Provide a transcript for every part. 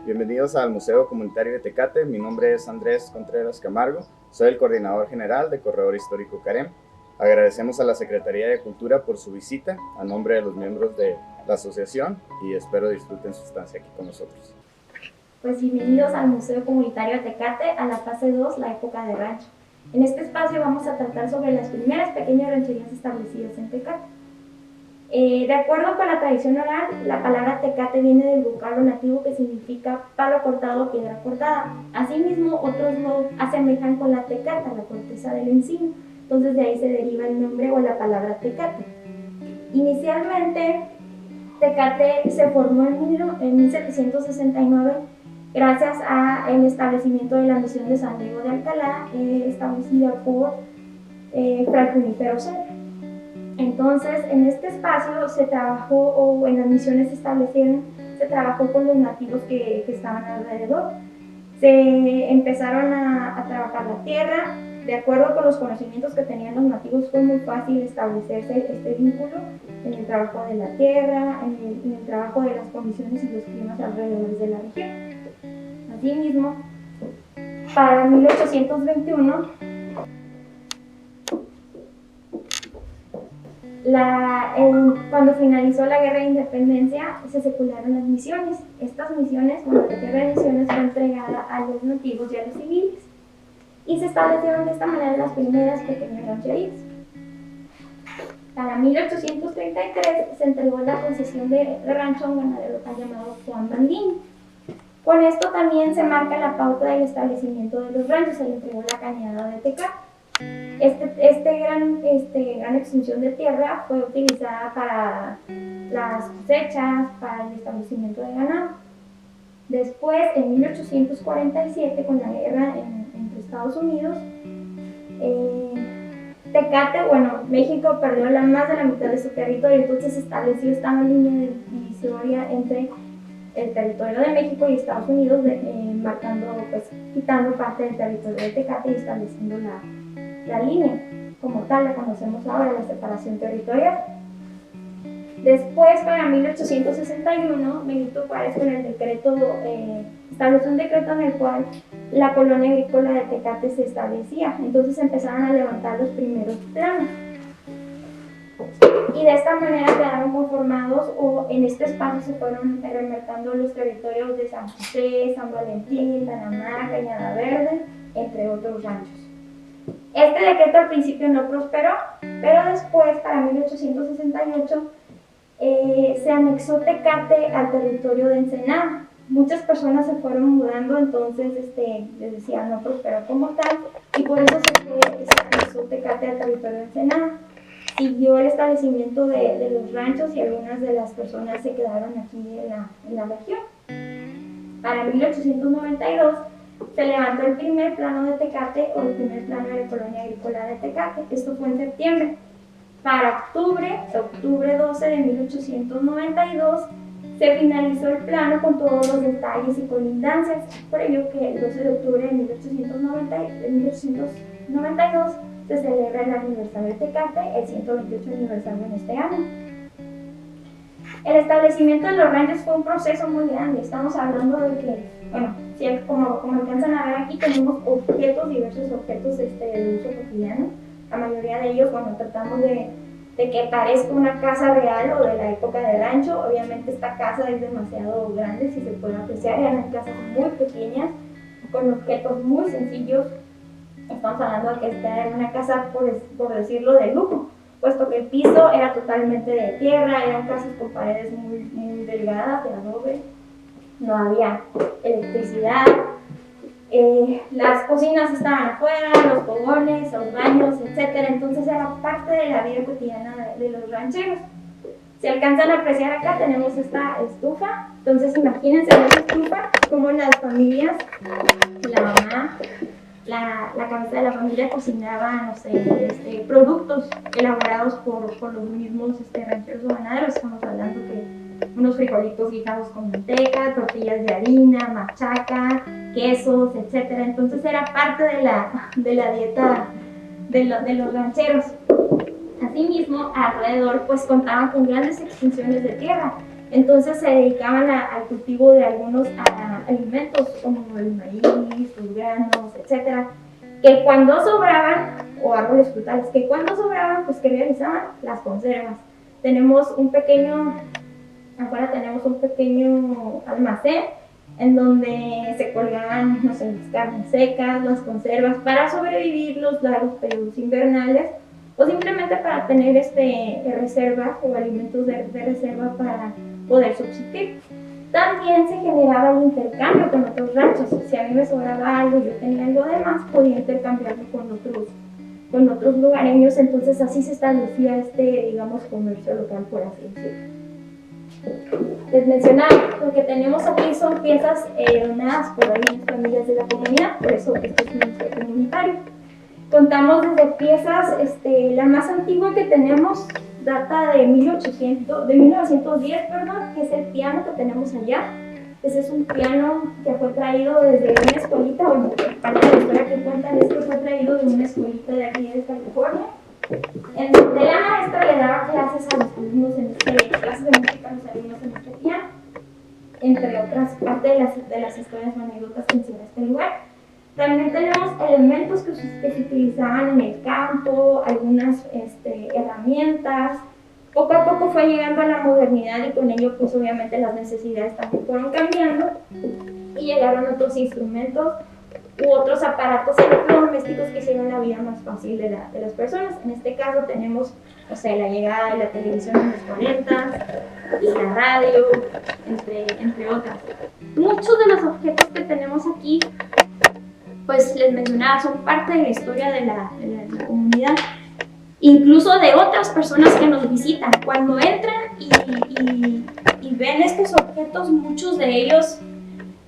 Bienvenidos al Museo Comunitario de Tecate. Mi nombre es Andrés Contreras Camargo. Soy el coordinador general de Corredor Histórico CAREM. Agradecemos a la Secretaría de Cultura por su visita a nombre de los miembros de la asociación y espero disfruten su estancia aquí con nosotros. Pues bienvenidos al Museo Comunitario de Tecate, a la fase 2, la época de rancho. En este espacio vamos a tratar sobre las primeras pequeñas rancherías establecidas en Tecate. De acuerdo con la tradición oral, la palabra Tecate viene del vocablo nativo que significa palo cortado o piedra cortada. Asimismo, otros lo asemejan con la tecata, la corteza del encino. Entonces de ahí se deriva el nombre o la palabra Tecate. Inicialmente, Tecate se formó en 1769 gracias al establecimiento de la misión de San Diego de Alcalá, establecida por Fray Junípero Serra. Entonces, en este espacio se trabajó, o en las misiones se establecieron, se trabajó con los nativos que estaban alrededor. Se empezaron a trabajar la tierra. De acuerdo con los conocimientos que tenían los nativos, fue muy fácil establecerse este vínculo en el trabajo de la tierra, en el trabajo de las condiciones y los climas alrededor de la región. Asimismo, para 1821, cuando finalizó la Guerra de Independencia, se secularon las misiones. Estas misiones, la Guerra de Misiones fue entregada a los nativos y a los civiles. Y se establecieron de esta manera las primeras pequeñas rancherías. Para 1833 se entregó la concesión de rancho a un ganadero llamado Juan Bandín. Con esto también se marca la pauta del establecimiento de los ranchos, se le entregó la cañada de Tecate. Gran extensión de tierra fue utilizada para las cosechas, para el establecimiento de ganado. Después, en 1847, con la guerra entre Estados Unidos, Tecate, México perdió más de la mitad de su territorio, entonces se estableció esta línea divisoria entre el territorio de México y Estados Unidos, quitando parte del territorio de Tecate y estableciendo la línea, como tal la conocemos ahora, la separación territorial. Después, para 1861, Benito Juárez con el decreto, estableció un decreto en el cual la colonia agrícola de Tecate se establecía. Entonces empezaron a levantar los primeros planos. Y de esta manera quedaron conformados, o en este espacio se fueron remarcando los territorios de San José, San Valentín, Panamá, Cañada Verde, entre otros ranchos. Este decreto al principio no prosperó, pero después, para 1868, se anexó Tecate al territorio de Ensenada. Muchas personas se fueron mudando, entonces les decía, no prosperó como tal, y por eso se anexó Tecate al territorio de Ensenada. Siguió el establecimiento de los ranchos y algunas de las personas se quedaron aquí en la región. Para 1892 se levantó el primer plano de Tecate, o el primer plano de la colonia agrícola de Tecate. Esto fue en septiembre. Para octubre 12 de 1892, se finalizó el plano con todos los detalles y colindancias. Por ello que el 12 de octubre de 1892 se celebra el aniversario de Tecate, el 128 aniversario en este año. El establecimiento de los ranchos fue un proceso muy grande. Estamos hablando de que, como alcanzan a ver aquí, tenemos diversos objetos de uso cotidiano. La mayoría de ellos, tratamos de que parezca una casa real o de la época de rancho. Obviamente esta casa es demasiado grande, si se puede apreciar. Eran casas muy pequeñas, con objetos muy sencillos. Estamos hablando de que esta era una casa, por decirlo, de lujo, puesto que el piso era totalmente de tierra, eran casas con paredes muy, muy delgadas, de adobe, no había electricidad, las cocinas estaban afuera, los fogones, los baños, etc. Entonces era parte de la vida cotidiana de los rancheros. Si alcanzan a apreciar acá, tenemos esta estufa. Entonces imagínense esta estufa, como las familias, la mamá, la cabeza de la familia cocinaba, productos elaborados por los mismos rancheros o ganaderos. Estamos hablando que unos frijolitos guisados con manteca, tortillas de harina, machaca, quesos, etc. Entonces era parte de la dieta de los rancheros. Asimismo, alrededor contaban con grandes extensiones de tierra. Entonces se dedicaban al cultivo de algunos alimentos como el maíz, los granos, etcétera, que cuando sobraban, o árboles frutales, que cuando sobraban, pues que realizaban las conservas. Afuera tenemos un pequeño almacén en donde se colgaban, no sé, las carnes secas, las conservas, para sobrevivir los largos periodos invernales, o simplemente para tener reservas o alimentos de reserva para poder subsistir. También se generaba el intercambio con otros ranchos. Si a mí me sobraba algo y yo tenía algo de más, podía intercambiarlo con otros lugareños. Entonces así se establecía digamos, comercio local, por así decirlo. Les mencionaba, lo que tenemos aquí son piezas donadas por algunas familias de la comunidad, por eso esto es un museo comunitario. Contamos desde piezas, la más antigua que tenemos data de 1910, que es el piano que tenemos allá. Ese es un piano que fue traído desde una escuelita, bueno, parte de la historia que cuentan es que fue traído de una escuelita de aquí de California, en donde la maestra le daba clases a los alumnos clases de música a los alumnos en este piano, entre otras parte de las historias o anécdotas que encierra este lugar. También tenemos elementos que se utilizaban en el campo, algunas herramientas. Poco a poco fue llegando a la modernidad y con ello pues obviamente las necesidades también fueron cambiando y llegaron otros instrumentos u otros aparatos electrodomésticos que hicieron la vida más fácil de las personas. En este caso tenemos, la llegada de la televisión en los 40, la radio, entre otras. Muchos de los objetos que tenemos aquí, pues les mencionaba, son parte de la historia de la comunidad, incluso de otras personas que nos visitan. Cuando entran y ven estos objetos, muchos de ellos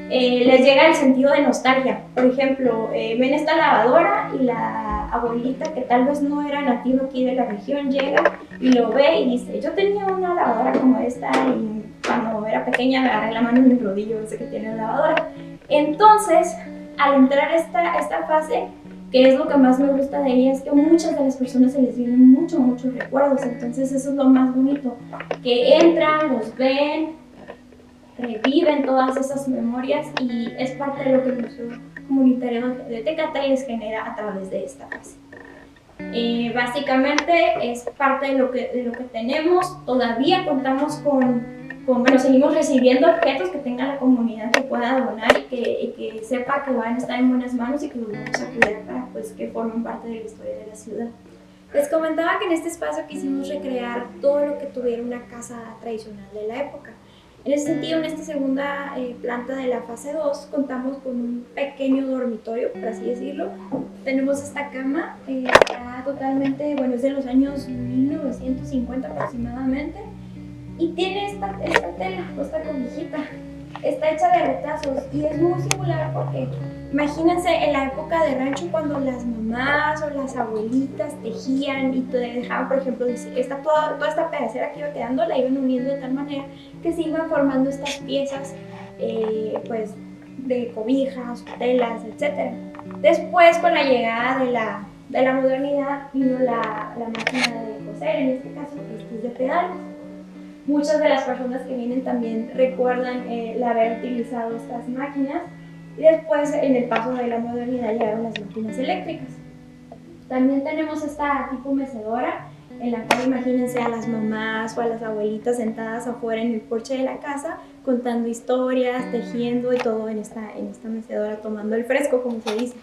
les llega el sentido de nostalgia. Por ejemplo, ven esta lavadora y la abuelita, que tal vez no era nativa aquí de la región, llega y lo ve y dice: yo tenía una lavadora como esta y cuando era pequeña me agarré la mano en mi rodillo, ese que tiene la lavadora. Entonces, al entrar esta fase, que es lo que más me gusta de ella, es que a muchas de las personas se les vienen muchos recuerdos. Entonces eso es lo más bonito, que entran, los ven, reviven todas esas memorias y es parte de lo que el Museo Comunitario de Tecate les genera a través de esta fase. Básicamente es parte de lo que tenemos. Todavía contamos seguimos recibiendo objetos que tenga la comunidad que pueda donar y que sepa que van a estar en buenas manos y que los vamos a cuidar para que formen parte de la historia de la ciudad. Les comentaba que en este espacio quisimos recrear todo lo que tuviera una casa tradicional de la época. En ese sentido, en esta segunda planta de la fase 2, contamos con un pequeño dormitorio, por así decirlo. Tenemos esta cama, está totalmente, es de los años 1950 aproximadamente, y tiene esta tela, esta cobijita. Está hecha de retazos y es muy singular porque imagínense en la época de rancho cuando las mamás o las abuelitas tejían y te dejaban, por ejemplo, toda esta pedacera que iba quedando la iban uniendo de tal manera que se iban formando estas piezas de cobijas, telas, etc. Después, con la llegada de la modernidad, vino la máquina de coser, en este caso es de pedales. Muchas de las personas que vienen también recuerdan el haber utilizado estas máquinas y después en el paso de la modernidad llegaron las máquinas eléctricas. También tenemos esta tipo mecedora en la cual imagínense a las mamás o a las abuelitas sentadas afuera en el porche de la casa contando historias, tejiendo y todo en esta mecedora, tomando el fresco, como se dice.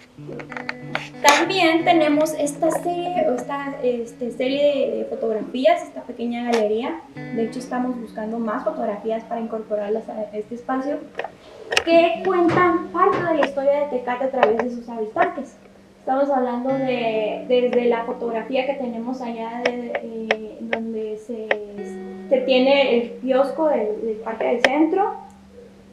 También tenemos esta serie de fotografías, esta pequeña galería. De hecho, estamos buscando más fotografías para incorporarlas a este espacio, que cuentan parte de la historia de Tecate a través de sus habitantes. Estamos hablando desde la fotografía que tenemos allá, donde se tiene el kiosco del Parque del Centro,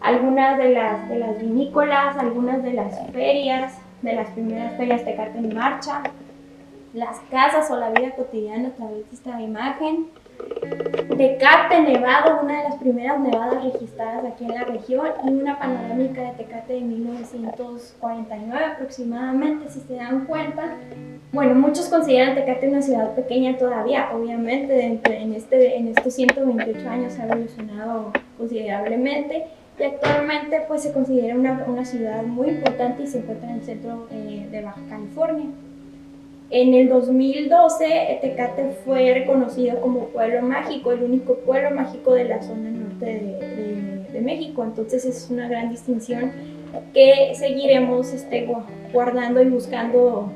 algunas de las vinícolas, algunas de las ferias, de las primeras ferias Tecate en Marcha, las casas o la vida cotidiana a través de esta imagen. Tecate Nevado, una de las primeras nevadas registradas aquí en la región, y una panorámica de Tecate de 1949 aproximadamente, si se dan cuenta. Bueno, muchos consideran Tecate una ciudad pequeña todavía, obviamente en estos 128 años ha evolucionado considerablemente, y actualmente pues se considera una ciudad muy importante y se encuentra en el centro de Baja California. En el 2012, Tecate fue reconocido como pueblo mágico, el único pueblo mágico de la zona norte de México. Entonces es una gran distinción que seguiremos guardando y buscando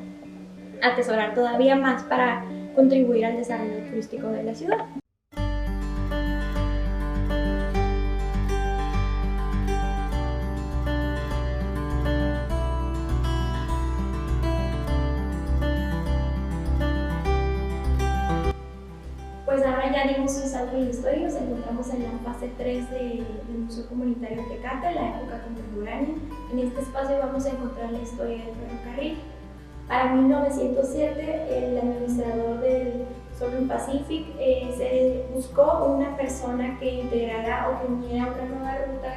atesorar todavía más para contribuir al desarrollo turístico de la ciudad. Pues ahora ya dimos un salto en la historia, nos encontramos en la fase 3 del Museo Comunitario Tecate, la época contemporánea. En este espacio vamos a encontrar la historia del ferrocarril. Para 1907, el administrador del Southern Pacific se buscó una persona que integrara o que uniera una nueva ruta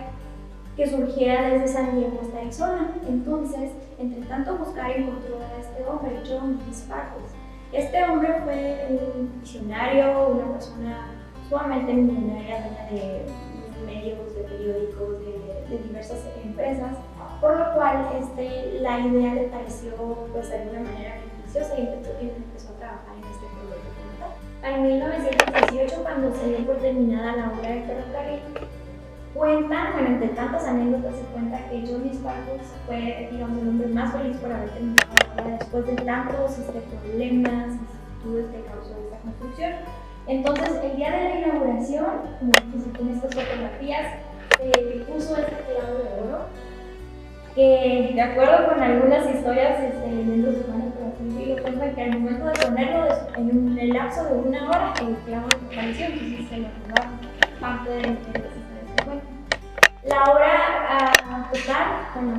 que surgiera desde San Diego hasta Arizona. Entonces, entre tanto buscar, encontró a este hombre, John Sparkles. Este hombre fue un visionario, una persona sumamente millonaria, dueña de medios, de periódicos, de diversas empresas, por lo cual la idea le pareció pues, de alguna manera beneficiosa y empezó a trabajar en este proyecto como tal. Para 1918, cuando se dio por terminada la obra del ferrocarril, entre tantas anécdotas se cuenta que John Sparkles fue, digamos, el hombre más feliz por haber terminado la obra después de tantos problemas y vicisitudes que causó esta construcción. Entonces, el día de la inauguración, como en estas fotografías, puso este clavo de oro, que de acuerdo con algunas historias, leyendas urbanas, por así decirlo, cuentan que al momento de ponerlo en el lapso de una hora, el clavo desapareció, entonces se lo robaron parte de las historias que cuentan. La obra total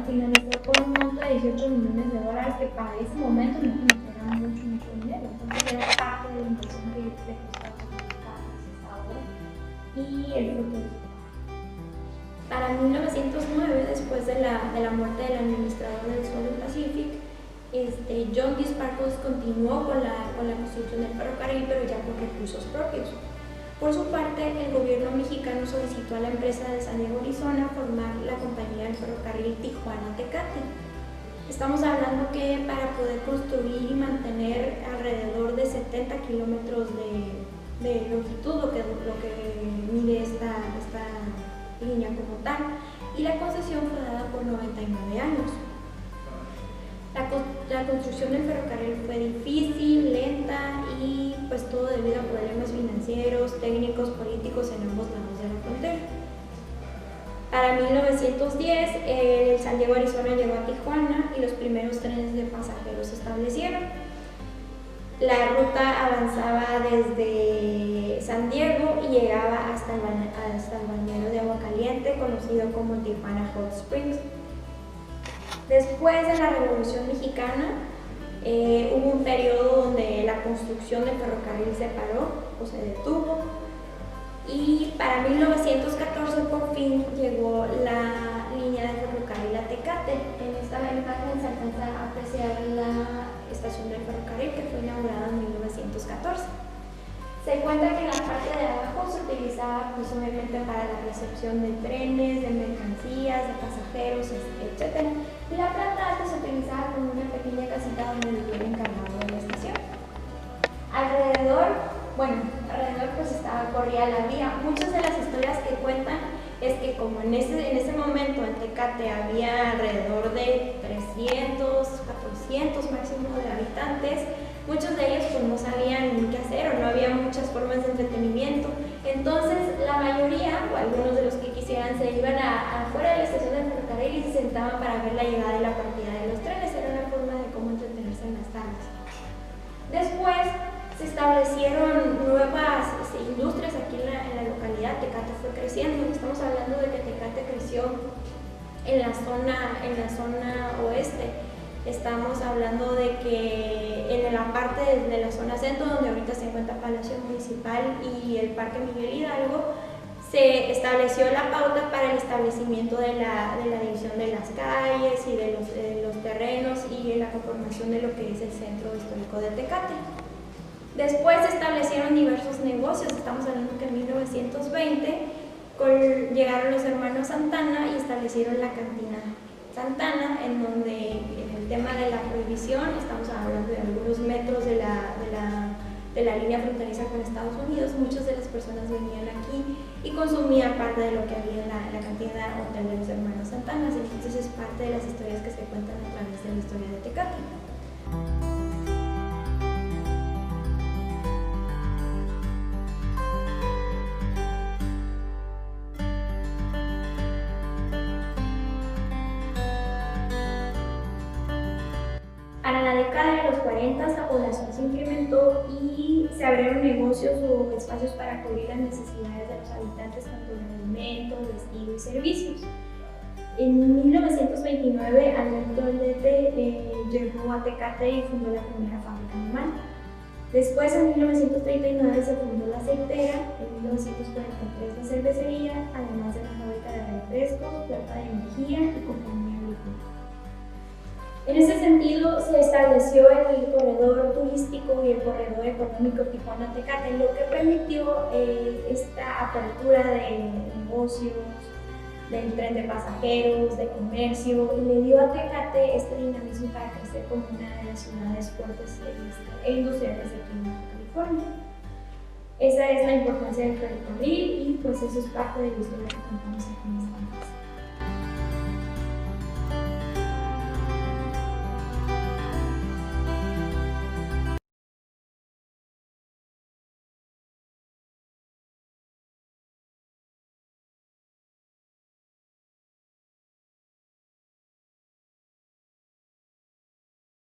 finalizó con un monto de $18 millones, que para ese momento no era mucho dinero, entonces era parte de la inversión que le costaba esta obra y el fruto de su trabajo. Para 1909, después de la muerte del administrador del Southern Pacific, John D. Sparkles continuó con la construcción del ferrocarril, pero ya con recursos propios. Por su parte, el gobierno mexicano solicitó a la empresa de San Diego, Arizona, formar la compañía del ferrocarril Tijuana-Tecate. Estamos hablando que para poder construir y mantener alrededor de 70 kilómetros de longitud, lo que mide esta línea como tal, y la concesión fue dada por 99 años. La construcción del ferrocarril fue difícil, lenta y pues todo debido a problemas financieros, técnicos, políticos en ambos lados de la frontera. Para 1910, el San Diego, Arizona llegó a Tijuana y los primeros trenes de pasajeros se establecieron. La ruta avanzaba desde San Diego y llegaba hasta el balneario de Agua Caliente, conocido como Tijuana Hot Springs. Después de la Revolución Mexicana, hubo un periodo donde la construcción del ferrocarril se paró o se detuvo, y para 1914 por fin llegó la línea de ferrocarril a Tecate. En esta imagen se alcanza a apreciar la estación del ferrocarril, que fue inaugurada en 1914. Se cuenta que en la parte de abajo se utilizaba pues, obviamente para la recepción de trenes, de mercancías, de pasajeros, etc. Y la planta alta se utilizaba como una pequeña casita donde vivía el encargado de la estación. Alrededor pues corría la vía. Muchas de las historias que cuentan es que como en ese momento en Tecate había alrededor de 300, 400 máximo de habitantes, muchos de ellos pues no sabían qué hacer o no había muchas formas de entretenimiento. Entonces la mayoría o algunos de los que quisieran se iban afuera de la estación del ferrocarril y se sentaban para ver la llegada y la partida de los trenes. Era una forma de cómo entretenerse en las tardes. Después se establecieron nuevas industrias aquí en la localidad. Tecate fue creciendo. Estamos hablando de que Tecate creció en la zona oeste. Estamos hablando de que en la parte de la zona centro, donde ahorita se encuentra Palacio Municipal y el Parque Miguel Hidalgo, se estableció la pauta para el establecimiento de la división de las calles y de los terrenos y la conformación de lo que es el centro histórico de Tecate. Después se establecieron diversos negocios, estamos hablando que en 1920 llegaron los hermanos Santana y establecieron la cantina Santana, en donde en el tema de la prohibición, estamos hablando de algunos metros de la línea fronteriza con Estados Unidos, muchas de las personas venían aquí y consumían parte de lo que había en la cantina hotel de los hermanos Santana. Entonces es parte de las historias que se cuentan a través de la historia de Tecate. Para la década de los 40 la población se incrementó y se abrieron negocios o espacios para cubrir las necesidades de los habitantes, tanto de alimentos, vestido y servicios. En 1929 Alberto Aldete llegó a Tecate y fundó la primera fábrica animal. Después, en 1939 se fundó la aceitera, en 1943 la cervecería, además de la fábrica de refrescos, planta de energía y compañía agrícola. En ese sentido, se estableció el corredor turístico y el corredor económico Tijuana-Tecate, lo que permitió esta apertura de negocios, del tren de pasajeros, de comercio, y le dio a Tecate este dinamismo para crecer como una de las ciudades fuertes e industriales de aquí en Baja California. Esa es la importancia del ferrocarril y pues eso es parte de la historia que contamos aquí en esta mesa.